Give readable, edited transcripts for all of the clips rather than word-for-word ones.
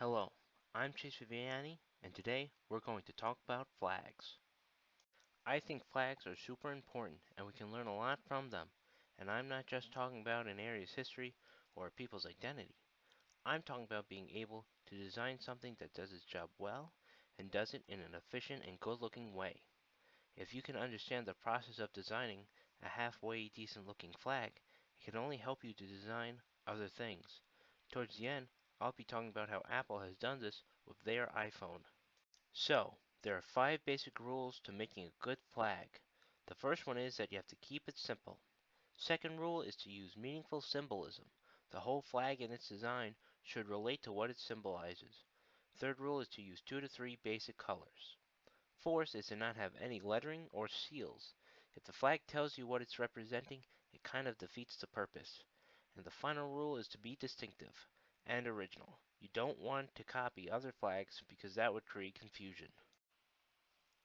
Hello, I'm Chase Viviani, and today we're going to talk about flags. I think flags are super important and we can learn a lot from them. And I'm not just talking about an area's history or a people's identity. I'm talking about being able to design something that does its job well and does it in an efficient and good looking way. If you can understand the process of designing a halfway decent looking flag, it can only help you to design other things. Towards the end, I'll be talking about how Apple has done this with their iPhone. So, there are 5 basic rules to making a good flag. The first one is that you have to keep it simple. Second rule is to use meaningful symbolism. The whole flag and its design should relate to what it symbolizes. Third rule is to use 2 to 3 basic colors. Fourth is to not have any lettering or seals. If the flag tells you what it's representing, it kind of defeats the purpose. And the final rule is to be distinctive and original. You don't want to copy other flags because that would create confusion.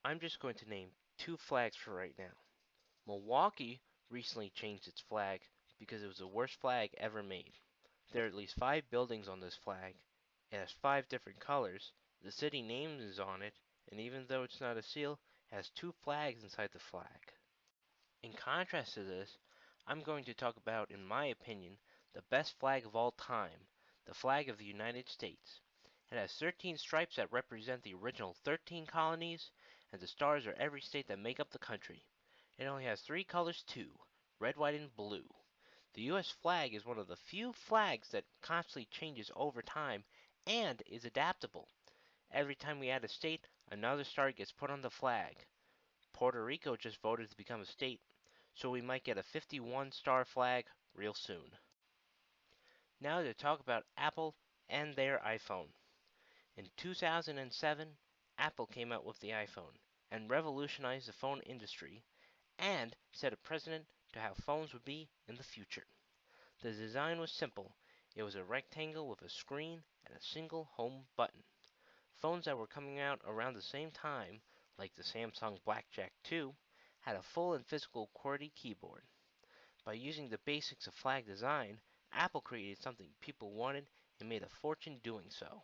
I'm just going to name 2 flags for right now. Milwaukee recently changed its flag because it was the worst flag ever made. There are at least 5 buildings on this flag. It has 5 different colors. The city name is on it, and even though it's not a seal, it has 2 flags inside the flag. In contrast to this, I'm going to talk about, in my opinion, the best flag of all time, the flag of the United States. It has 13 stripes that represent the original 13 colonies, and the stars are every state that make up the country. It only has 3 colors too, red, white, and blue. The U.S. flag is one of the few flags that constantly changes over time and is adaptable. Every time we add a state, another star gets put on the flag. Puerto Rico just voted to become a state, so we might get a 51-star flag real soon. Now to talk about Apple and their iPhone. In 2007, Apple came out with the iPhone and revolutionized the phone industry and set a precedent to how phones would be in the future. The design was simple. It was a rectangle with a screen and a single home button. Phones that were coming out around the same time, like the Samsung Blackjack 2, had a full and physical QWERTY keyboard. By using the basics of flag design, Apple created something people wanted and made a fortune doing so.